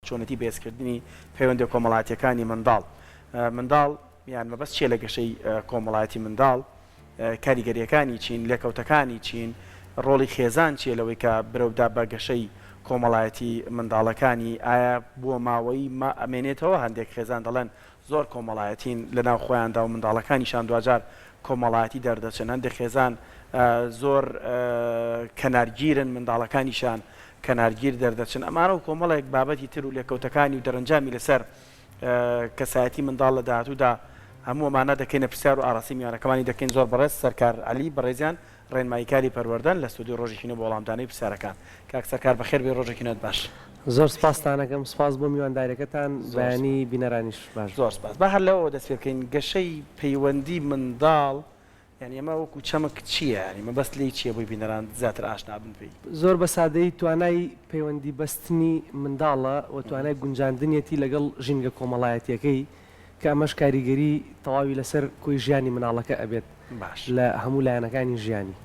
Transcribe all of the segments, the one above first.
چۆنەتی بەهێزکردنی پەیوەندی کۆمەڵایەتیەکانی منداڵ یان مەبەست چیە لە گەشەی کۆمەڵایەتی منداڵ، کاریگەریەکانی چین، لێکەوتەکانی چین، ڕۆڵی خێزان چیە لەوەی کە برەودا بە گەشەی کۆمەڵایەتی منداڵەکانی، ئایا بووە ماوەی ئەمێنێتەوە هەندێک خێزان دەڵێن زۆر کۆمەڵایەتین لەناو خۆیاندا و منداڵەکانیشان دوجار کۆمەڵایەتی دەردەچن، هەندێک خێزان زۆر کەنارگیرن منداڵەکانیشان کەنارگیر دەردەچن. ئەمانە و کۆمەڵێک بابەتی تر و لێکەوتەکانی و دەرەنجامی لەسەر کەسایەتی منداڵ لە داهاتوودا هەموو ئەمانە دەکەینە پرسیار و ئاراسی میوانەکەمانی دەکەین. زۆر بەڕێز سەرکار عەلی بەڕێزیان ڕێنماییکاری پەروەردەن لە ستودیۆ ڕۆژێکینە بۆ وەڵامدانەی پرسیارەکان. کاک سەرکار بەخێر بێ، ڕۆژێکینەت باش. زۆر سپاستانەکەم، سپاس بۆ میوانداریەکەتان، بەیانی بینەرانیش باش. زۆر سپاس. با هەر لەوە دەست پێ بکەین گەشەی پەیوەندی منداڵ یعنی ئەمە وەکو چەمک چییە؟ ینی مەبەست لێی چییە بۆی بینەران زیاتر ئاشنا بن پێی؟ زۆر بە سادەیی توانای پەیوەندی بەستنی منداڵە و توانای گونجاندنیەتی لەگەڵ ژینگە کۆمەڵایەتیەکەی کە ئەمەش کاریگەری تەواوی لەسەر کۆی ژیانی مناڵەکە ئەبێت باش لە هەموو لایەنەکانی ژیانی.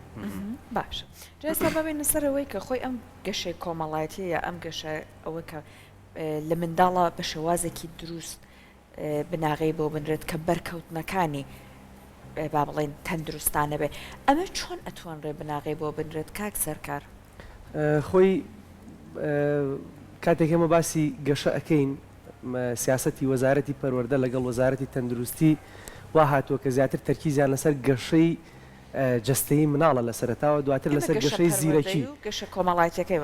باش جێستا ببینە سەرەوەی کە خۆی ئەم گەشەی کۆمەڵایەتی یا ئەم گەشە ئەوە کە لە منداڵە بە شێوازێکی دروست بناغی بۆ بنرێت کە بەرکەوتنەکانی با بڵێن تەندروستانە بێ، ئەمە چۆن ئەتوانرێ بناغی بۆ بنرێت کاک سەرکار؟ خۆی کاتێک ئێمە باسی گەشە ئەەکەین سیاسەتی وەزارەتی پەروەردە لەگەڵ وەزارەتی تەندروستی وا هاتووە کە زیاتر تەرکیزیان لەسەر گەشەی جەستەیی مناڵە لە سەرەتاوە، دواتر لەسەر گەشەی زیرەکی گەشە کۆمەڵایەتیەکەی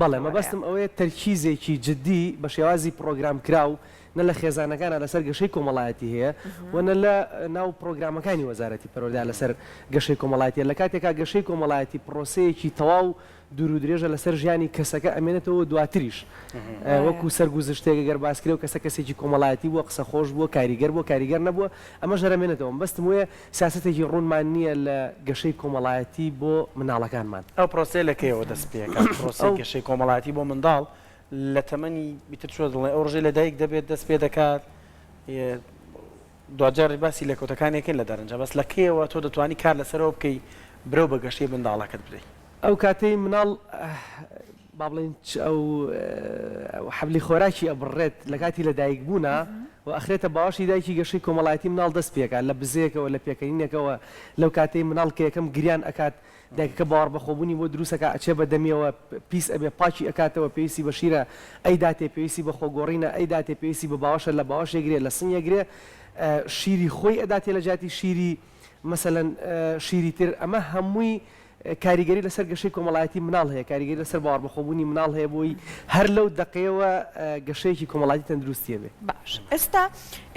بەڵێ مەبەستم ئەوەیە تەرکیزێکی جددی بە شێوازی پرۆگرام کراو نە لە خێزانەکانە لەسەر گەشەی کۆمەڵایەتی هەیە و نە لە ناو پرۆگرامەکانی وەزارەتی پەروەردە لەسەر گەشەی کۆمەڵایەتیە. لە کاتێکا گەشەی کۆمەڵایەتی پرۆسەیەکی تەواو دوور و درێژە لەسەر ژیانی کەسەکە ئەمێنێتەوە دواتریش وەکو سەرگوزشتێک گەر باسکرێ و کەسێکی کۆمەڵایەتی بووە، قسە خۆش بووە، کاریگەر بووە، کاریگەر نەبووە، ئەمە ژەرەمێنێتەوە. بەستم وەیە سیاسەتێکی ڕوونمان نییە لە گەشەی کۆمەڵایەتی بۆ مناڵەکانمان. ئەو پرۆسەیە لەکەیەوە دەست پێکات پرۆسەی گەشەی کۆمەڵایەتی بۆ منداڵ لە تەمەنی بیتر چۆ دڵێ ئەو ڕژێ لە دایک دەبێت دەست پێ دەکات دوجار باسی لێکەوتەکانێکن لە دەرەنجە، بەس لەکەیەوە تۆ دەتوانی کار لەسەرەوە بکەی برەو بە گەشەی منداڵەکەت بدەیت. ئەو کاتەی مناڵ با بڵێن ئەو حەبلی خۆراکی ئەبڕێت لە کاتی لە دایک بوونا و ئەخرێتە باوەشی دایکی گەشەی کۆمەڵایەتی مناڵ دەست پێکات لە بزەیەکەوە لە پێکەنینێکەوە لەو کاتەی مناڵ کە یەکەم گریان ئەکات دایکەکە باوەڕ بەخۆبوونی بۆ دروستەکە ئەچێ بە دەمیەوە پیس ئەبێ پاچی ئەکاتەوە پێویستی بە شیرە ئەیداتێ پێویستی بە خۆگۆڕینە ئەیداتێ پێویستی بە باوەشە لە باوەشێگرێ لە سنگێگرێ شیری خۆی ئەداتێ لە جاتی شیری مەسەلەن شیری تر. ئەمە هەمووی کاریگەری لەسەر گەشەی کۆمەڵایەتی مناڵ هەیە، کاریگەری لەسەر باوەڕ بەخۆبوونی مناڵ هەیە بۆی هەر لەو دقەیەوە گەشەیەکی کۆمەڵایەتی تەندروستیە بێ. باش ئێستا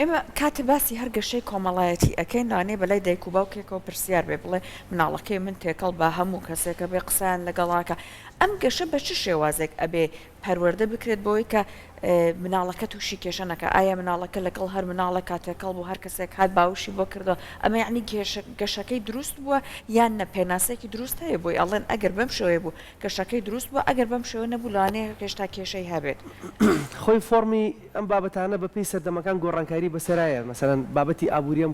ئێمە کاتە باسی هەر گەشەی کۆمەڵایەتی ئەەکەین لانێ بەلای دایک و باوکێکەوە پرسیار بێ بڵێ مناڵەکەی من تێکەڵ بە هەموو کەسێکە بێ قسەیان لەگەڵاکە. ئەم گەشە بە چ شێوازێک ئەبێ پەروەردە بکرێت بۆی کە مناڵەکە تووشی کێشەنەکە؟ ئایا مناڵەکە لەگەڵ هەر مناڵە کاتێکەڵ بوو هەر کەسێک هات باوشی بۆ کردەوە؟ ئەمە یعنی گەشەکەی دروست بووە یان نە پێناسێکی دروست هەیە بۆی ئەڵێن ئەگەر بەم شێوەیە بوو گەشەکەی دروست بووە، ئەگەر بەم شێوە نەبوو لەوانەیە هێشتا کێشەی هەبێت. خۆی فۆرمی ئەم بابەتانە بە پێی سەردەمەکان گۆڕانکاری بەسەرایە، مەسەلەن بابەتی ئابووری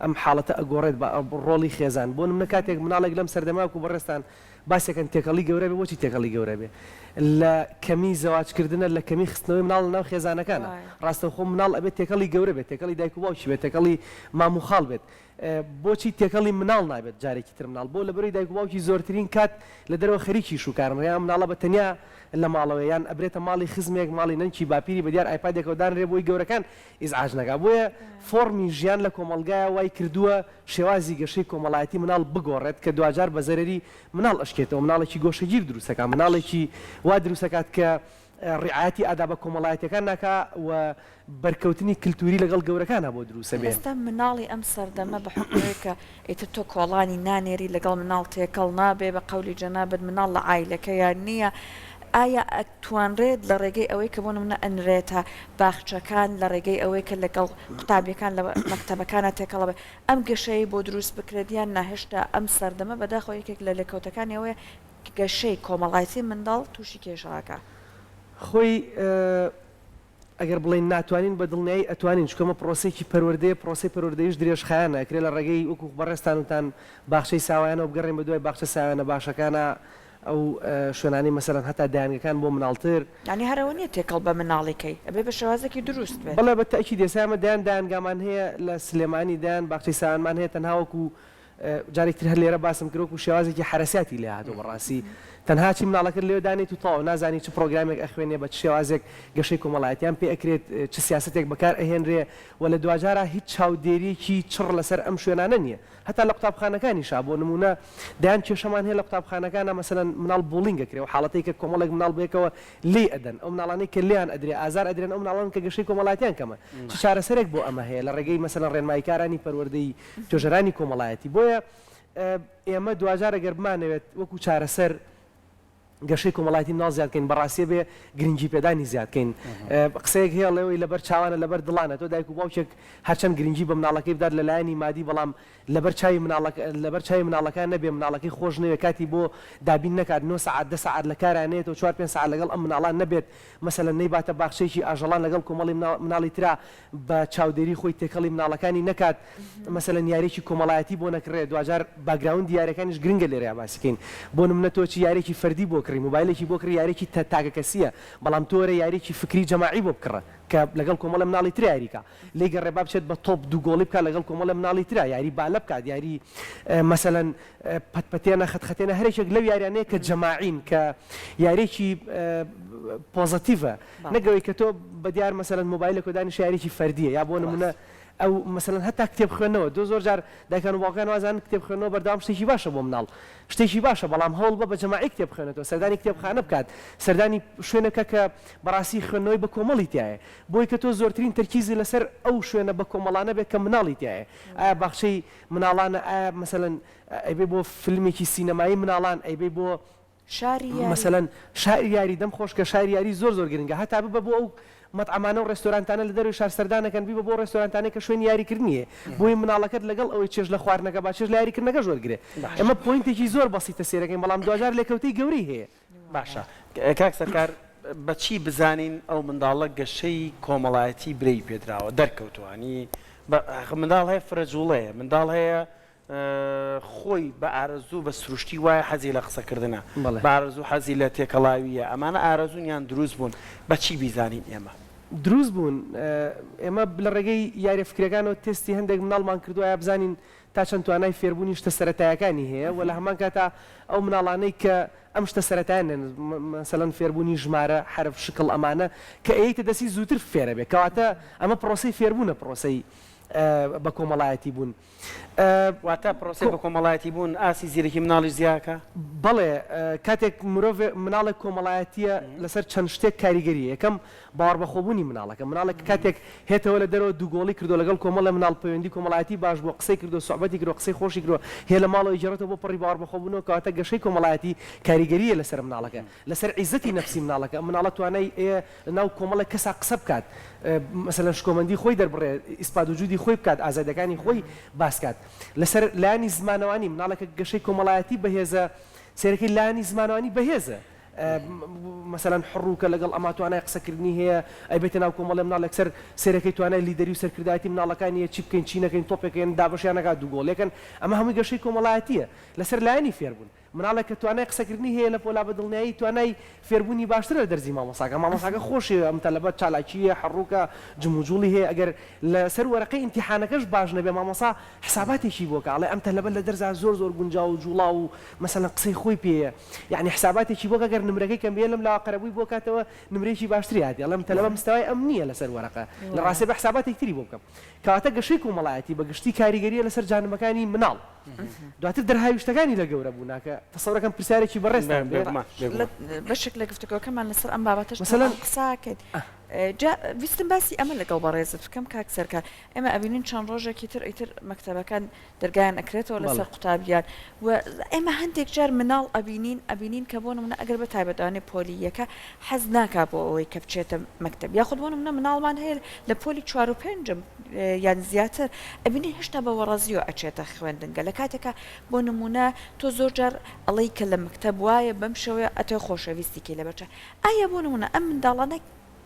ئەم حاڵەتە ئەگۆڕێت بە ڕۆڵی خێزان. بۆ نمونە کاتێک مناڵێک لەم سەردەماکو بەڕێستان باسێکەن تێکەڵی گەورە بێ، بۆچی تێکەڵی گەورە بێ؟ لە کەمی زەواجکردنە لە کەمی خستنەوەی مناڵ ناو خێزانەکانە. ڕاستەوخۆ مناڵ ئەبێت تێکەڵی گەورە بێت، تێکەڵی دایک و باوکی بێت، تێکەڵی مام و خاڵ بێت. بۆچی تێکەڵی مناڵ نابێت جارێکی تر مناڵ؟ بۆ لەبەرەوەی دایک و باوکی زۆرترین کات لە دەرەوە خەریکی شوکارن، یان مناڵە بە تەنیا لە ماڵەوە یان ئەبرێتە ماڵی خزمێک، ماڵی نەنکی باپیری بەدیار ئایپادێکەوە دانرێ بۆی گەورەکان ئیزعاج نەکات. بۆیە فۆرمی ژیان لە کۆمەلگایە وای کردووە شێوازی گەشەی کۆمەڵایەتی مناڵ بگۆڕێت کە دوجار بە زەرەری مناڵ ئەشکێتەوە، مناڵێکی گۆشەگیر دروستەکە، مناڵێکی وا دروستەکات کە ڕعایەتی ئادا بە کۆمەڵایەتەکان ناکا و بەرکەوتنی کللتوری لەگەڵ گەورەکانە بۆ دروستە بێت. ئێستا مناڵی ئەم سەردەمە بە حکومەیەکە ئیتر تۆ کۆڵانی نانێری لەگەڵ مناڵ تێکەڵ نابێ بە قەولی جەنابەت مناڵ لە عایلەکەیان نییە. ئایا ئەتوانرێت لە ڕێگەی ئەوەی کە بۆ منە ئەنرێتە باخچەکان لە ڕێگەی ئەوەی کە لەگەڵ قوتابیەکان لە مەکتەبەکانە تێکەڵە بێ ئەم گەشەی بۆ دروست بکرێتیان ناهێشتا ئەم سەردەمە بەداخەوە یەکێک لە لێکەوتەکانیەوەی گەشەی کۆمەڵایەتی منداڵ تووشی کێشەکە؟ خۆی ئەگەر بڵێن ناتوانین بە دڵنیایی ئەتوانین، چکەمە پرۆسێکی پەروەردەیە، پرۆسی پەروەردەیش درێژخایانە ئەکرێت لە ڕێگەی وەکو بەڕێستانتان باخچەی ساوایانەوە بگەڕێن بە دوای باخچە ساوایانە باشەکانە ئەو شوێنانی مەسەرەن هەتا دایانەکان بۆ مناڵتر ینی هەرەوە نیە تێکەڵ بە مناڵیکەی ئەبێ بە شێوازێکی دروست بێت بەڵێ بە تاکی دێسامە دایانگامان هەیە لە سلێمانی دایان باخچەی ساوانمان هەیە تەنهاوەکو جارێکتر هەر لێرە باسم کردوەک و شێوازێکی حرەسیاتی لێ هاتووە بەڕاستی تەنها چی مناڵەکە لێو دانێت و تاو نازانی چ پرۆگرامێک ئەخوێنێ بە شێوازێک گەشەی کۆمەڵایەتیان پێ ئەکرێت چ سیاسەتێک بەکار ئەهێنرێ و لە دوجارە هیچ چاودێریەکی چڕ لەسەر ئەم شوێنانە نییە هەتا لە قوتابخانەکانی شا بۆ نمونە دایان کێشەمان هەیە لە قوتابخانەکانە مەسەلەن مناڵ بوڵینگەکرێ و حاڵەتەی کە کۆمەڵێک مناڵ بێکەوە لێ ئەدەن ئەو مناڵانەی کە لیان ئەدرێ ئازار ئەدرێن ئەو مناڵان کە گەشەی کۆمەڵایەتیان کەمە چ چارەسەرێک بۆ ئەمە هەیە لە ڕێگەی مەسەلەن ڕێنماییکارانی پەروەردەی توێژەرانی کۆمەڵایەتی بۆیە ئێمە دوجارە گەر بمانەوێت وەکو چارەسەر گەشەی کۆمەڵایەتی مناڵ زیادکەین بەڕاستیە بێ گرنگی پێدانی زیادکەین قسەیەک هەیە لەوەی لەبەر چاوانە لەبەر دڵانە تۆ دایک و باوکێک هەرچەند گرنگی بە مناڵەکەی بدات لەلایەنی مادی بەڵام لەبەر چای مناڵەکان نەبێ مناڵەکەی خۆش نەوێ کاتی بۆ دابین نەکات 9 ساعت 10 ساعت لە کارانێت و 4-5 ساعت لەگەڵ ئەم مناڵان نەبێت مەسەلەن نەیباتە باخچەیەکی ئاژەڵان لەگەڵ کۆمەڵی مناڵی ترا بە چاودێری خۆی تێکەڵی مناڵەکانی نەکات مەسەلەن یاریی کۆمەڵایەتی بۆ نەکرێت دوجار باگراوند دیارەکانیش گرنگە لێرە باسیکەین بۆ نمونە تۆچی یاریی فەردی بۆ کڕی موبایلێکی بۆ کڕی یاریی تاگە کەسیە بەڵام تۆرە یاریی فکری جەماعی بۆ بکڕە کە لەگەڵ کۆمەڵە مناڵی تر یاریکە لێ گەڕێبا بچێت بە تۆپ دوو گۆڵی بکات لەگەڵ کۆمەڵە مناڵی ترا یاری بالە بکات یاری مەسەلەن پەتپەتێنە خەتخەتێنە هەرێکێک لەو یاریانەیە کە جەماعین کە یاریێکی پۆزتیڤە نەگەوەی کە تۆ بە دیار مەسەلەن موبایلێک و دانیش یاریی فەردیە یا بۆ نمونە ئەو مەسەلەن هەتا کتێب خوێنەوە دو زۆر جار دایکان و باوکان وازان کتێب خوێنەوە بەردەوام شتێکی باشە بۆ مناڵ شتێکی باشە بەڵام هەوڵ بە جەماعی کتێب خوێنێتەوە سەردانی کتێبخانە بکات سەردانی شوێنەکە کە بەڕاستی خوێندنەوەی بە کۆمەڵی تایە بۆی کە تۆ زۆرترین تەرکیزی لەسەر ئەو شوێنە بە کۆمەڵانە بێت کە مناڵی تایە ئایا باخچەی مناڵانە ئایا مەسەلەن ئەیبێ بۆ فیلمێکی سینەمایی مناڵان ئەیبێ بۆ شاری مەسەلەن شاری یاری دەم خۆش کە شاری یاری زۆر گرنگە هەتا ببە بۆ ئەو مەطعمانە و ڕێستۆرانتانە لە دەروی شار سەردانەکەن بیبە بۆ ڕێستۆرانتانەی کە شوێن یاریکردنیە بۆی مناڵەکەت لەگەڵ ئەوەی چێژ لە خواردنەکە با چێژ لە یاریکردنەکە ژۆرگرێ ئەمە پۆینتێکی زۆر بەسیتە سێرەکەین بەڵام دوجار لێکەوتەی گەوری هەیە باشە کاک سەرکار بەچی بزانین ئەو منداڵە گەشەی کۆمەڵایەتی برەی پێدراوە دەرکەوتوانی منداڵ هەیە فرەجوڵەیە منداڵ هەیە خۆی بە ئارەزوو بە سروشتی وایە حەزی لە قسەکردنە بە ئارەزوو حەزی لە تێکەڵاویە ئەمانە ئارەزوونیان دروست بوون بەچی بیزانین ئێمە دروست بوون ئێمە لە ڕێگەی یاری فکرەکانەوە تستی هەندێک مناڵمان کردووە بزانین تا چەند توانای فێربوونی شتە سەرەتایەکانی هەیە و لە هەمان کاتا ئەو مناڵانەی کە ئەم شتە سەرەتایان مەسەلەن فێربوونی ژمارە حرف شکڵ ئەمانە کە ئەیتە دەستی زووتر فێرە بێت کەواتە ئەمە پرۆسەی فێربوونە پرۆسەی بە کۆمەڵایەتی بوون واتە پرۆسی بە کۆمەڵایەتی بوون ئاسی زیرەکی مناڵی زیاکە بەڵێ کاتێک مرۆڤ مناڵێک کۆمەڵایەتیە لەسەر چەند شتێک کاریگەریە یەکەم باوەڕ بەخۆبوونی مناڵەکە کاتێک هێتەوە لە دەرەوە دووگۆڵی کردو لەگەڵ کۆمەڵە مناڵ پەیوەندی کۆمەڵایەتی باش بۆ قسەی کردو سوحبەتی کردو قسەی خۆشی کردو هێ لە ماڵەوە ئیجارەتەوە بۆ پڕی باوەڕ بەخۆبوونەوە کەواتە گەشەی کۆمەڵایەتی کاریگەریە لەسەر مناڵەکە لەسەر عیزەتی نەفسی مناڵەکە مناڵە توانای لەناو کۆمەڵێک کەسا قسە بکات مەسەلەن شکۆمەندی خۆی دەربڕێ ئیسپات وجودی خۆی بکات ئازادەکانی خۆی باسکات لەسەر لایانی زمانەوانی مناڵەکە گەشەی کۆمەڵایەتی بەهێزە سێرەکەی لایانی زمانەوانی بەهێزە مەسەلەن حڕووکە لەگەڵ ئەما توانای قسەکردنی هەیە ئەیبێتە ناو کۆمەڵێ مناڵێک سەر سێرەکەی توانای لیدەری و سەرکردایەتی مناڵەکانیە چی بکەین چی نەکەین تۆپێکەکەین دابەشیانەکات دووگۆڵێکن ئەمە هەمووی گەشەی کۆمەڵایەتیە لەسەر لایانی فێربوون مناڵێک کە توانای قسەکردنی هەیە لە پۆلا بەدڵنیایی توانای فێربوونی باشترە دەرزی مامۆساکە خۆشی ئەم تەلەبەت چالاکیە حڕووکە جموجوڵی هەیە ئەگەر لەسەر وەرەقەی ئیمتیحانەکەش باش نەبێ مامۆسا حساباتێکی بۆ کاڵێ ئەم تەلەبەت لە دەرزا زۆر گونجا و جوڵا و مەسەلەن قسەی خۆی پێیە یعنی حساباتێکی بۆ ئەگەر نمرەکەی کەم بێ لەم لاقەرەبووی بۆ کاتەوە نمرێکی باشتری هاتی ئەڵێم تەلەبە مستەوای ئەم نییە لەسەر وەرەقە لە ڕاستێ بە حساباتێک تری بۆ بکەم کەواتە گەشەی کۆمەڵایەتی بە گشتی کاریگەریە لەسەر جانبەکانی مناڵ دواتر دەرهاوی شتەکانی لە گەورە بوو ناکە تەسەورەکەم پرسیارێکی بەڕێستان بەشێک لە گفتەکەەکەمان لەسەر ئەم بابەتەش مەسەلەن قساکەیت ویستم باسی ئەمە لەگەڵ بەڕێزت بکەم کاک سەرکار ئێمە ئەبینین چەند ڕۆژێکی تر ئیتر مەکتەبەکان دەرگایان ئەکرێتەوە لەسەر قوتابیان و ئێمە هەندێک جار مناڵ ئەبینین کە بۆ نمونە ئەگەر بە تایبەتوانێ پۆلیەکە حەز ناکا بۆ ئەوەی کە بچێتە مەکتەب یاخود بۆ نمونە مناڵمان هەیە لە پۆلی 4 و 5 یان زیاتر ئەبینی هێشتا بە وەڕەزیۆ ئەچێتە خوێندنگە لە کاتێکە بۆ نمونە تۆ زۆر جار ئەڵەی کە لە مەکتەب وایە بەم شێوەیە ئەتۆ خۆشەویستیکی لەبەرچە ئایا بۆ نمونە ئەم منداڵانە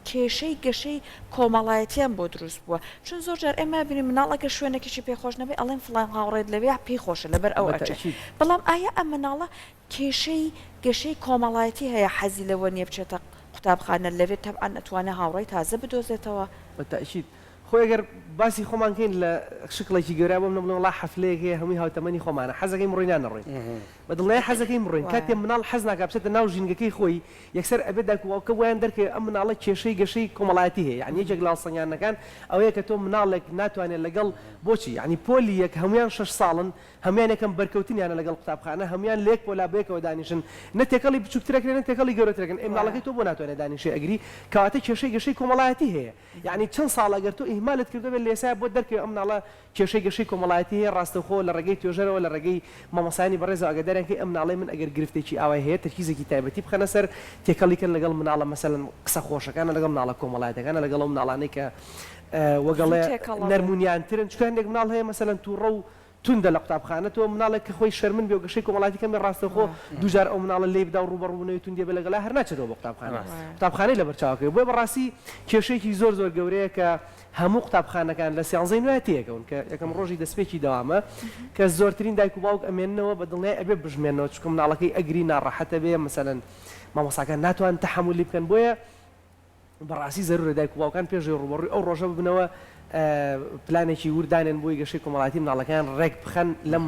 کێشەی گەشەی کۆمەڵایەتیان بۆ دروست بووە چون زۆر جار ئێمە بینی مناڵەکە شوێنێکیشی پێخۆش نەبێ ئەڵێن فڵان هاوڕێت لەوێ پێی خۆشە لەبەر ئەو ئەچێت بەڵام ئایا ئەم مناڵە کێشەی گەشەی کۆمەڵایەتی هەیە حەزی لەوە نییە بچێتە قوتابخانە لەوێت تەبعان ئەتوانێت هاوڕێی تازە بدۆزێتەوە بەتەشید خۆی ئەگەر باسی خۆمانکەین لە شکڵێکی گەورە بۆم نە بڵێ حەفلەیەک هەیە هەمووی هاوتەمەنی خۆمانە حەزەکەی مڕۆینان نەڕۆین بەدڵێ حەزەکەی مڕۆین کاتێ مناڵ حەز ناکات بچێتە ناو ژینگەکەی خۆی یەکسەر ئەبێت داکوواوکە ویان دەرکێ ئەم مناڵە کێشەی گەشەی کۆمەڵایەتی هەیە یعنی یەکێک لە سەنگیانەکان ئەوەیە کە تۆ مناڵێک ناتوانێت لەگەڵ بۆچی یعنی پۆلی یەک هەمویان 6 ساڵن هەمویان یەکەم بەرکەوتنیانە لەگەڵ قوتابخانە هەمویان لێک پۆلا بێکەوە دانیشن نە تێکەڵی بچووکترەکرێن نە تێکەڵی گەورەترەکەن ئێ مناڵەکەی تۆ بۆ ناتوانێت دانیشێ ئەگری کەواتە کێشەی گەشەی کۆمەڵایەتی هەیە یعنی چەند ساڵ ئەگەر تۆ ئیهمالت کردو بێت لێسا بۆ دەرکەوێ ئەم مناڵە کێشەی گەشەی کۆمەڵایەتی هەیە ڕاستەوخۆ لە ڕێگەی توێژەرەوە لە ڕێگەی مامۆسایانی بەڕێزەوە ئەگەدارێکی ئەم مناڵەی من ئەگەر گرفتێکی ئاوای هەیە تەرکیزێکی تایبەتی بخەنە سەر تێکەڵیکردن لەگەڵ مناڵە مەسەلەن قسە خۆشەکانە لەگەڵ مناڵە کۆمەڵایەتەکانە لەگەڵ ئەو مناڵانەی کە وەگەڵێ نەرمونیانترن چکە هەندێک مناڵ هەیە مەسەلەن تووڕە و توندا لە قوتابخانە تۆ مناڵێک کە خۆی شەرمن بێ و گەشەی کۆمەڵایەتی کەمی ڕاستەوخۆ دووجار ئەو مناڵە لێ بدا و ڕوبەڕوونەوەی توندێ بێ لەگەڵا هەر ناچێتەوە بۆ قوتابخانە قوتابخانەی لەبەر چاوەکەی بۆیە بەڕاستی کێشەیەکی زۆر زۆر گەورەیە کە هەموو قوتابخانەکان لە سیانزەی نوێ تێکەون کە یەکەم ڕۆژی دەستپێکی دەوامە کە زۆرترین دایک و باوک ئەمێننەوە بە دڵنیای ئەبێ بژمێنەوە چکە مناڵەکەی ئەگری ناڕەحەتە بێ مەسەلەن مامۆساکان ناتوان تەحملی بکەن بۆیە بەڕاستی زەرورە دایک و باوکان پێشەوەی ڕوبەڕووی ئەو ڕۆژە ببنەوە پلانێکی وردانێن بۆی گەشەی کۆمەڵایەتی مناڵەکان ڕێک بخەن لەم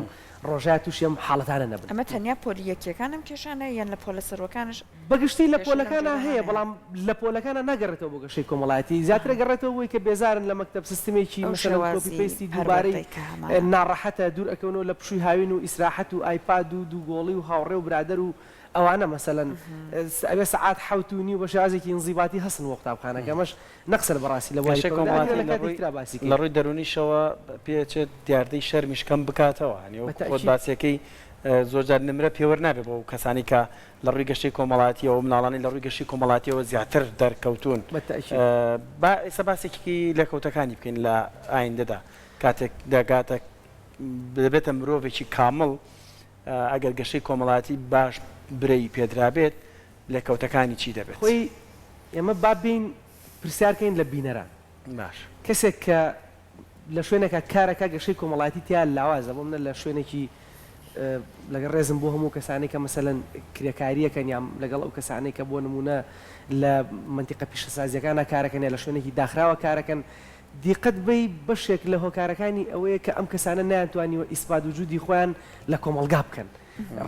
ڕۆژای تووشی ئەم حاڵەتانە نەبن ئەمە تەنیا پۆلی یەکیەکانم کێشانە یان لە پۆلە سەرۆکانش بەگشتی لە پۆلەکانە هەیە بەڵام لە پۆلەکانە ناگەڕێتەوە بۆ گەشەی کۆمەڵایەتی زیاترە گەڕێتەوە بۆی کە بێزارن لە مەکتەب سیستمێکی مەسەلەن کۆپی-پێستی دووبارەی ناڕەحەتە دوور ئەکەونەوە لە پشووی هاوین و ئیسراحەت و ئایپاد و دووگۆڵی و هاوڕێ و برادەر و ئەوانە مەسەلەن ئەبێ سەعات 7:30 بە شێوازێکی ئینزیباتی هەستن بۆ قوتابخانەکە ئەمەش نەقسە بەڕاستی لە وای لە ڕووی دەرونیشەوە پێچێت دیاردەی شەرمیش کەم بکاتەوە خۆت باسیەکەی زۆرجار نمرە پێوە نابێت بۆ کەسانی کە لە ڕووی گەشەی کۆمەڵایەتیەوە مناڵانی لە ڕووی گەشەی کۆمەڵایەتیەوە زیاتر دەرکەوتون ئێستا باسێکی لەکەوتەکانی بکەین لە ئایندەدا کاتێک دەگاتە دەبێتە مرۆڤێکی کامڵ ئەگەر گەشەی کۆمەڵایەتی باش برەی پێدرابێت لە کەوتەکانی چی دەبێت خۆی ئێمە بابین پرسیارکەین لە بینەران باش کەسێک کە لە شوێنێکە کارەکە گەشەی کۆمەڵایەتی تیا لاوازە بۆ منە لە شوێنێکی لەگەڵ ڕێزم بۆ هەموو کەسانی کە مەسەلەن کرێکاریەکەن یان لەگەڵ ئەو کەسانەی کە بۆ نمونە لە منتیقە پیشەسازیەکانە کارەکەن لە شوێنێکی داخراوە کارەکەن دیقەت بی بەشێک لە هۆکارەکانی ئەوەیە کە ئەم کەسانە نایانتوانیوە ئیسپاد وجودی خۆیان لە کۆمەڵگا بکەن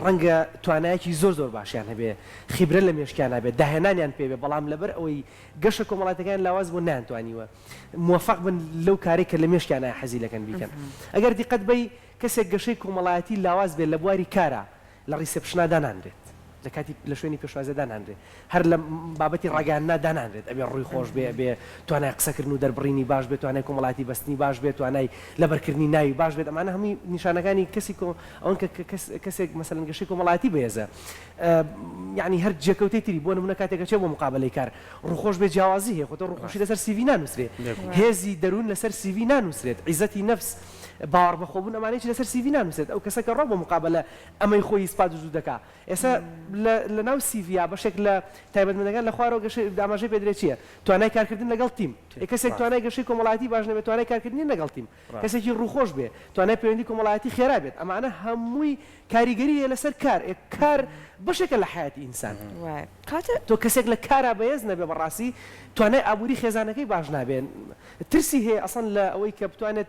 ڕەنگە توانایەکی زۆر زۆر باشیان هەبێ خیبرە لە مێشکیان هەبێت داهێنانیان پێبێ بەڵام لەبەر ئەوەی گەشە کۆمەڵایەتەکان لاواز بۆ نایانتوانیوە موفق بن لەو کارێک کە لە مێشکیانە حەزیلەکەن بیکەن ئەگەر دیقەت بی کەسێک گەشەی کۆمەڵایەتی لاواز بێت لە بواری کارە لە ڕیسپشنا دانانرێت لە کاتی لە شوێنی پێشوازە دانانرێت هەر لە بابەتی ڕاگەاندنا دانانرێت ئەبێ ڕووی خۆش بێ بێ توانای قسەکردن و دەربڕینی باش بێت توانای کۆمەڵایەتی بەستنی باش بێت توانای لەبەرکردنی ناوی باش بێت ئەمانە هەمووی نیشانەکانی کەسی ئەوەن کە کەسێک مەسەلەن گەشەی کۆمەڵایەتی بێزە یعنی هەر جێکەوتەی تری بۆ نمونە کاتێکە چێ بۆ مقابلەی کار ڕووخۆش بێ جیاوازی هەیە خۆتە ڕووخۆشی لەسەر CV نانووسرێت هێزی دەروون لەسەر CV نانووسرێت عیزەتی نەفس باوەڕ بەخۆبوون ئەمانەیەکی لەسەر CV نانووسێت ئەو کەسە کە ڕۆ بۆ مقابلە ئەمەی خۆی ئیسپاد وجود دەکات ئێستا لە ناو CV بەشێک لە تایبەتمەندەکان لە خوارەوە گەشەی داماژەی پێدرێت چییە توانای کارکردن لەگەڵ تیم کەسێک توانای گەشەی کۆمەڵایەتی باش نەبێت توانای کارکردنی لەگەڵ تیم کەسێکی ڕووخۆش بێ توانای پەیوەندی کۆمەڵایەتی خێرا بێت ئەمانە هەمووی کاریگەریە لەسەر کار بەشێکە لە حیاتی ئینسان تۆ کەسێک لە کارا بەهێز نەبێ بەڕاستی توانای ئابووری خێزانەکەی باش نابێن ترسی هەیە ئەسەن لە ئەوەی کە بتوانێت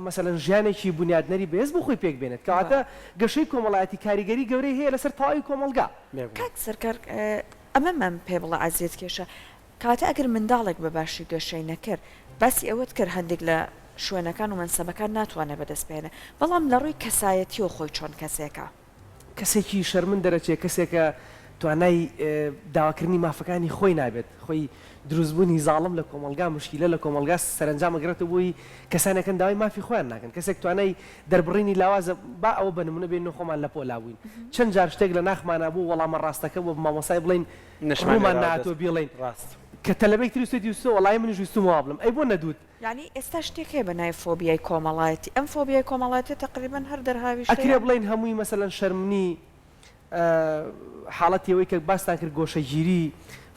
مەسەلەن ژیانێکی بنیادنەری بەهێز بۆ خۆی پێک بێنێت کەواتە گەشەی کۆمەڵایەتی کاریگەری گەورەی هەیە لەسەر تەواوی کۆمەڵگا کاک سەرکار ئەمە من پێ بڵە عەزیز کێشە کاتە ئەگەر منداڵێک بە باشی گەشەی نەکرد باسی ئەوەت کرد هەندێک لە شوێنەکان و منسەبەکان ناتوانێت بەدەستپێنێ بەڵام لە ڕووی کەسایەتی و خۆی چۆن کەسێکە کەسێکی شەرمن دەرەچێت کەسێکە توانای داواکردنی مافەکانی خۆی نابێت خۆی دروستبوونی زاڵم لە کۆمەلگا مشکیلە لە کۆمەلگا سەرنجامەگرێتەوە بووی کەسانەکەن داوای مافی خۆیان ناکەن کەسێک توانای دەربڕینی لاوازە با ئەوە بە نمونە بێن خۆمان لە پۆلا بووین چەند جار شتێک لە ناخمانە بوو وەڵامە ڕاستەکە بۆ مامۆسای بڵین ڕوومان ناتۆ بیڵین ڕاست کە تەلەبێک تریستی وسۆ وڵای منیش ویستمەوە بڵم ئەی بۆ نەدوت یعنی ئێستا شتێک هەیە بەنای فۆبیای کۆمەڵایەتی ئەم فۆبیای کۆمەڵایەتی تقریبا هەر دەرهاویش ئەکرێ بڵین هەمووی مەسەلەن شەرمنی حاڵەتی ئەوەی کە باستان کرد گۆشەگیری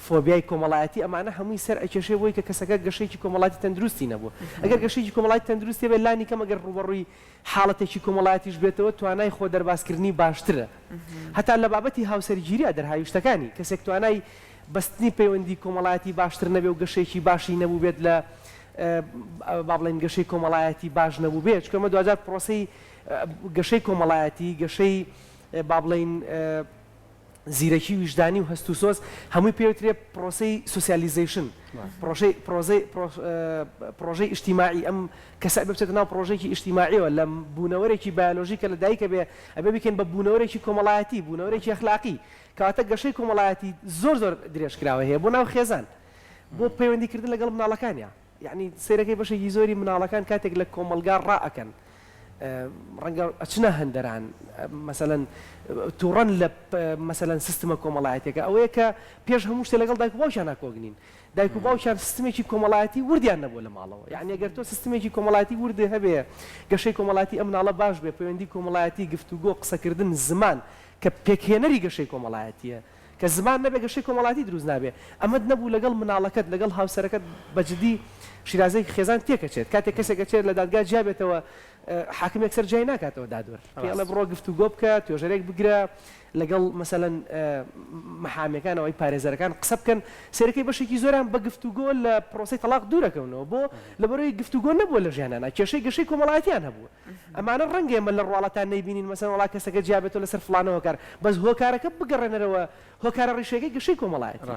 فۆبیای کۆمەڵایەتی ئەمانە هەمووی سەر ئەکێشێ بۆی کە کەسەکە گەشەیەکی کۆمەڵایەتی تەندروستی نەبوو ئەگەر گەشەیەکی کۆمەڵایەتی تەندروستی بێت لانی کەم ئەگەر ڕوبەڕووی حاڵەتێکی کۆمەڵایەتیش بێتەوە توانای خۆ دەرباسکردنی باشترە هەتا لە بابەتی هاوسەرگیریە دەرهاویشتەکانی کەسێک توانای بەستنی پەیوەندی کۆمەڵایەتی باشتر نەبێ و گەشەیەکی باشی نەبوو بێت لە با بڵێن گەشەی کۆمەڵایەتی باش نەبوو بێت چکەمە دوجار پرۆسەی گەشەی کۆمەڵایەتی گەشەی با بڵێن زیرەکی ویژدانی و هەست و سۆز هەمووی پێوترێ پرۆسەی سوسیالیزیشن پرۆژەی ئیجتیماعی ئەم کەسە بچێتە ناو پرۆژێکی ئیجتیماعیەوە لە بوونەوەرێکی بیولۆژیکە لەدایکە بێ ئەبێ بکەین بە بوونەوەرێکی کۆمەڵایەتی بوونەوەرێکی ئەخلاقی کەواتە گەشەی کۆمەڵایەتی زۆر درێژکراوە هەیە بۆ ناو خێزان بۆ پەیوەندیکردن لەگەڵ مناڵەکانیە یعنی سیرەکەی بەشێکی زۆری مناڵەکان کاتێک لە کۆمەلگا ڕائەکەن ڕەنگە ئەچنە هەندەران مەسەلەن تووڕەن لە مەسەلەن سیستمە کۆمەڵایەتێکە ئەوەیە کە پێش هەموو شتێ لەگەڵ دایک و باوکیان ناکۆگنین دایک و باوکیان سیستمێکی کۆمەڵایەتی وردیان نەبووە لە ماڵەوە یعنی ئەگەر تۆ سیستمێکی کۆمەڵایەتی وردێ هەبێ گەشەی کۆمەڵایەتی ئەم مناڵە باش بێ پەیوەندی کۆمەڵایەتی گفتوگۆ قسەکردن زمان کە پێکهێنەری گەشەی کۆمەڵایەتیە کە زمان نەبێ گەشەی کۆمەڵایەتی دروست نابێ ئەمەد نەبوو لەگەڵ مناڵەکەت لەگەڵ هاوسەرەکەت بەجددی شیرازەی خێزان تێکەچێت کاتێک کەسێک چێت لە دادگا جیابێتەوە حاکمێک سەر جای ناکاتەوە دادوەر پێڵە بڕۆ گفتوگۆ بکە توێژەرێک بگرە لەگەڵ مەسەلەن محامەکانەوەی پارێزەرەکان قسە بکەن سێرەکەی بەشێکی زۆران بە گفتوگۆ لە پرۆسی تەلاق دوورەکەونەوە بۆ لەبەرەوەی گفتوگۆ نەبووە لە ژیانانە کێشەی گەشەی کۆمەڵایەتیان هەبووە ئەمانە ڕەنگە ئێمە لە ڕواڵەتان نەیبینین مەسەلەن وڵات کەسەکە جیابێتەوە لەسەر فڵانەوە کار بەس هۆکارەکە بگەڕێنەرەوە هۆکارە ڕیشەکەی گەشەی کۆمەڵایەتی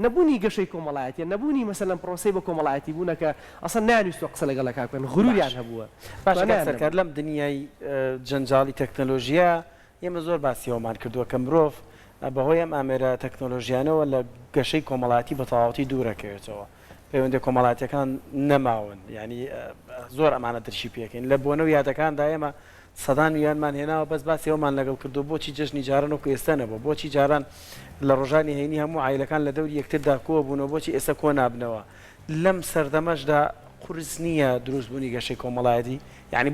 نەبوونی گەشەی کۆمەڵایەتی نەبوونی مەسەلەن پرۆسی بە کۆمەڵایەتی بوونەکە ئەسڵ نانویستوە قسە لەگەڵ کاکەن غروریان هەبووە باشەکە لەم دنیای جەنجاڵی تەکنۆلۆژیا ئێمە زۆر باسیەوەمان کردووە کە مرۆڤ بەهۆی ئەم ئامێرە تەکنۆلۆژیانەوە لە گەشەی کۆمەڵایەتی بە تەواوەتی دوورەکەوێتەوە پەیوەندی کۆمەڵایەتەکان نەماون ینی زۆر ئەمانە درشی پێکەین لە بۆنە و یادەکاندا ئێمە سەدان ویانمان هێناوە بەس باسی ئەومان لەگەڵ کردو بۆچی جژنی جاران و ئێستا نەبوو بۆچی جاران لە ڕۆژانی هەینی هەموو عایلەکان لە دەوری یەکتردا کۆ بوونەوە بۆچی ئێستا کۆ نابنەوە لەم سەردەمەشدا قورس نییە دروستبوونی گەشەی کۆمەڵایەتی یعنی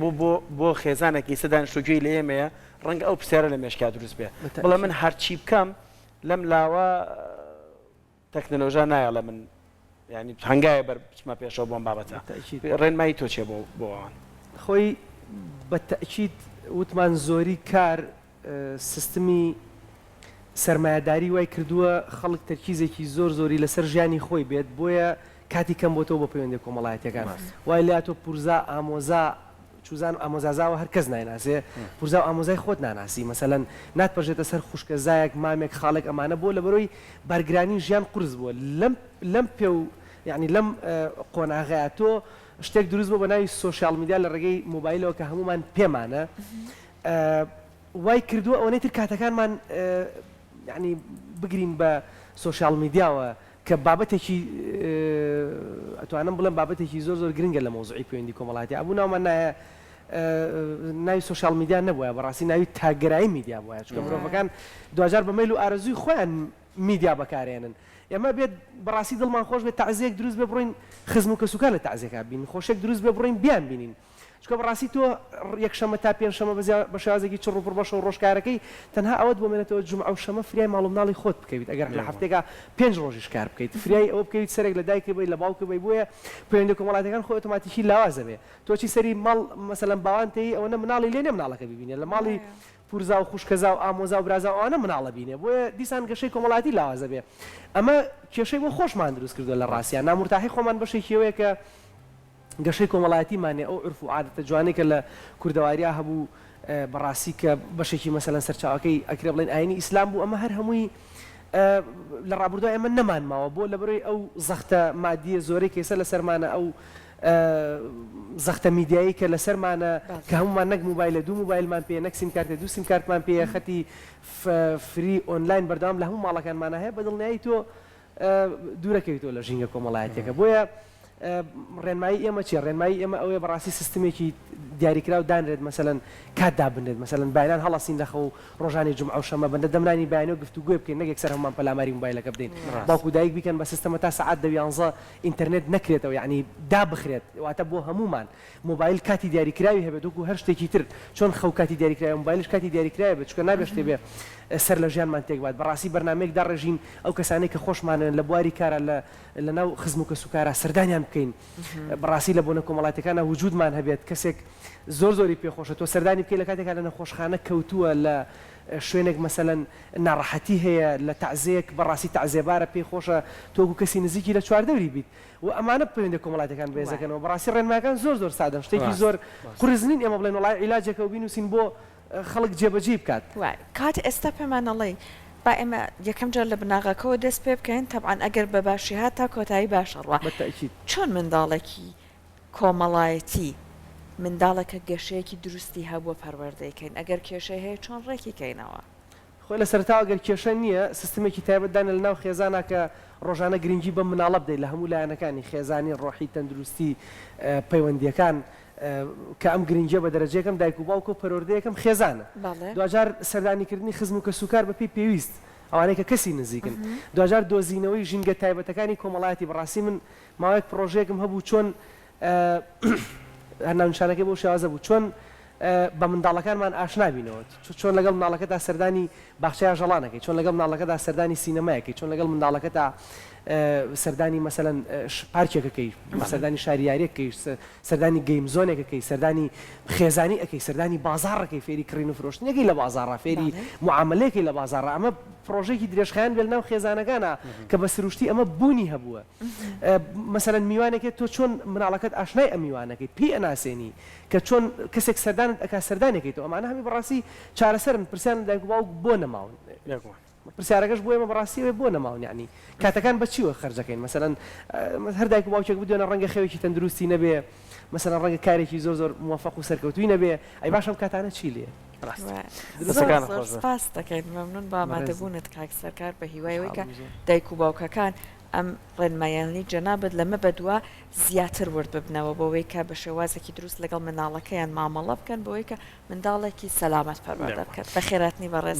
بۆ خێزانێکی سەدان شوگوێی لە ئێمەیە ڕەنگە ئەو پرسیارە لە مێشکا دروست بێ بەڵام من هەرچی بکەم لەم لاوە تەکنۆلۆژیا نایە لە من ینی هەنگایە بەر بچمە پێشەوە بۆم بابەتە ڕێنمایی تۆ چێ بۆ ئەوان خۆی بە تەئکید وتمان زۆری کار سیستمی سەرمایه‌داری وای کردووە خەڵک تەرکیزێکی زۆری لەسەر ژیانی خۆی بێت بۆیە کاتی کەم بۆ تۆ بە پەیوەندی کۆمەڵایەتیەکان وای لە تۆ پورزا ئامۆزا چوزان ئامۆزازاوە هەر کەس نایناسێ پورزا و ئامۆزای خۆت ناناسی مەسەلەن ناتپەژێتە سەر خوشکەزایەک مامێک خاڵێک ئەمانە بۆ لە بەرۆی بەرگرانی ژیان قورس بووە لەم پێ و یعنی لەم قۆناغەیە تۆ شتێک دروست بۆ بە ناوی سۆشیال میدیا لە ڕێگەی مۆبایلەوە کە هەمومان پێمانە وای کردووە ئەوەی تر کاتەکانمان یعنی بگرین بە سۆشیال میدیاوە کە بابەتێکی ئەتوانم بڵێم بابەتێکی زۆر گرنگە لە مۆزوعی پەیوەندی کۆمەڵایەتی ئەبوو ناومان ناوی سۆشیال میدیا نەبووە بەڕاستی ناوی تاگەرایی میدیا بووە چونکە مرۆڤەکان دوجار بە مەیل و ئارەزووی خۆیان میدیا بەکارێنن ئێمە بێت بەڕاستی دڵمان خۆش بێت تەعزیەک دروست بێ بڕۆین خزم و کەسوکار لە تەعزیەکە بین خۆشێک دروست بێ بڕۆین بیان بینین چونکە بەڕاستی تۆ یەکشەمە تا پێنجشەمە بە شێوازێکی چڕ و پڕبەشە و ڕۆژکارەکەی تەنها ئەوەت بۆ مێنێتەوە جومعە و شەمە فریای ماڵ و مناڵی خۆت بکەویت ئەگەر لە هەفتێکا 5 ڕۆژیش کار بکەیت فریای ئەوە بکەویت سەرێک لە دایکە بی لە باوکە بی بۆیە پەیوەندی کۆمەڵایەتیەکان خۆی ئۆتۆماتیکی لاوازە بێ تۆ چی سەری ماڵ مەسەلەن باوان تێی ئەوە مناڵی لێ نێ مناڵەکە ببینێ لە ماڵی پورزا و خوشکەزا و ئامۆزا و برازا ئەوانە مناڵە بینێ بۆیە دیسان گەشەی کۆمەڵایەتی لاوازە بێ ئەمە کێشەی بۆ خۆشمان دروست کردو لە ڕاستیان نامورتاحی خۆمان بەشێکیەوەیە کە گەشەی کۆمەڵایەتیمانێ ئەو عرف و عادەتە جوانەی کە لە کوردەواریە هەبوو بەڕاستی کە بەشێکی مەسەلەن سەرچاوەکەی ئەکرێ بڵێن ئاینی ئیسلام بوو ئەمە هەر هەمووی لە ڕابردووە ئێمە نەمانماوە بۆ لەبەرەوەی ئەو زەختە مادیە زۆرەی کێسە لەسەرمانە ئەو زەختە میدیایی کە لەسەرمانە کە هەمومان نەک موبایلە دوو موبایلمان پێ نەک سیمکارتە دوو سیمکارتمان پێ خەتی فری ئۆنلاین بەردەوام لە هەموو ماڵەکانمانە هەیە بەدڵنیایی تۆ دوورەکەویتەوە لە ژینگە کۆمەڵایەتێکە بۆیە ڕێنمایی ئێمە چی ڕێنمایی ئێمە ئەوەیە بەڕاستی سیستمێکی دیاریکرا و دانرێت مەسەلەن کات دابنێت مەسەلەن بایان هەڵەسین لەخە و ڕۆژانی جمعە و شەمە بەندە دەمرانی بایانەوە گفتوگوێ بکەین نەک یەکسەر هەمومان پەلاماری مۆبایلەکە بدەین باوکو دایک بیکەن بە سیستەمە تا سەعات 11 ئینتەرنێت نەکرێتەوە یعنی دابخرێت واتە بۆ هەمومان مۆبایل کاتی دیاریکراوی هەبێت وەکو هەر شتێکی تر چۆن خەو کاتی دیاریکراوی مۆبایلش کاتی دیاریکراوی بێت چکە نابێت شتێ بێ سەر لە ژیانمان تێک بات بەڕاستی بەرنامەیەک داڕێژین ئەو کەسانەی کە خۆشمانن لە بواری کارە لە ناو خزم و کەسوکارە سەردانیان بکەین بەڕاستی لە بۆنە کۆمەڵاتەکانە وجودمان هەبێت کەسێک زۆری پێخۆشە تۆ سەردانی بکەی لە کاتێکا لە نەخۆشخانە کەوتووە لە شوێنێک مەسەلەن ناڕەحەتی هەیە لە تەعزیەک بەڕاستی تەعزیێبارە پێی خۆشە تۆکو کەسی نزیکی لە چواردەوری بیت و ئەمانە پەیوەندی کۆمەڵاتەکان بێزەکەنەوە بەڕاستی ڕێنماکان زۆر سادەن شتێکی زۆر قورزنین ئێمە بڵێن وڵای عیلاجێکە و بینوسین بۆ خەڵک جێبەجێ بکات کات ئێستا پێمانەڵێ با ئێمە یەکەم جار لە بناغەکەەوە دەست پێ بکەین تەبعاً ئەگەر بە باشی هات تا کۆتایی باشەڕوە چۆن منداڵێکی کۆمەڵایەتی منداڵەکە گەشەیەکی دروستی هەبووە پەروەردەیەکەین ئەگەر کێشەی هەیە چۆن ڕێکی کەینەوە خۆی لە سەرتاوە گەر کێشە نییە سیستمێکی تایبەتدانە لە ناو خێزانە کە ڕۆژانە گرنگی بە مناڵە بدەیت لە هەموو لایەنەکانی خێزانی ڕۆحی تەندروستی پەیوەندیەکان کە ئەم گرنگجە بە دەرەجەکەم دایک و باوکە و پەروەردەیەکەم خێزانە دوجار سەردانیکردنی خزم و کەسوکار بەپی پێویست ئەوانەیە کە کەسی نزیکن دوجار دۆزینەوەی ژینگە تایبەتەکانی کۆمەڵایەتی بەڕاستی من ماوەیەک پرۆژەیەکم هەبوو چۆن هەرناونشانەکەی بۆ شێوازە بوو چۆن بە منداڵەکانمان ئاشنابینەوە چۆن لەگەڵ منداڵەکەدا سەردانی باخچەیە ژەڵانەکەی چۆن لەگەڵ منداڵەکەدا سەردانی سینەمایەکەی چۆن لەگەڵ منداڵەکەدا سەردانی مەسەلەن پارکێکەکەی سەردانی شاریارێکەکەی سەردانی گەیم زۆنێکەکەی سەردانی خێزانی ئەەکەی سەردانی بازاڕەکەی فێری کڕین و فرۆشتنەکەی لە بازاڕە فێری معاملەیەکی لە بازاڕە ئەمە پرۆژێکی درێژخایان بێت ناو خێزانەکانە کە بە سروشتی ئەمە بوونی هەبووە مەسەلەن میوانێکێت تۆ چۆن مناڵەکەت ئاشنای ئەم میوانەکەی پێ ئەناسێنی کە چۆن کەسێک سەردانت ئەکا سەردانێکیت و ئەمانە هەمی بەڕاستی چارەسەرن پرسیان دایک و باوک بۆ نەماون پرسیارەکەش بۆ ئێمە بەڕاستیەوە بۆ نەماون یعنی کاتەکان بەچیوە خەرجەکەین مەسەلەن هەر دایک و باوکێک بدوێنە ڕەنگە خێوێکی تەندروستی نەبێ مەسەلەن ڕەنگە کارێکی زۆر موفق و سەرکەوتووی نەبێ ئەی باشم کاتانە چی لێ سپاس دەکەین مەمنون بە ئامادەبوونت کاک سەرکار بە هیوایەوەی کە دایک و باوکەکان ئەم ڕێنمایانی جەنابەت لەمە بەدووە زیاتر ورد ببنەوە بۆەوەی کە بە شێوازێکی دروست لەگەڵ مناڵەکەیان مامەڵە بکەن بۆەوەی کە منداڵێکی سەلامەت پەروەردە بکات بە خێراتنی بەڕێز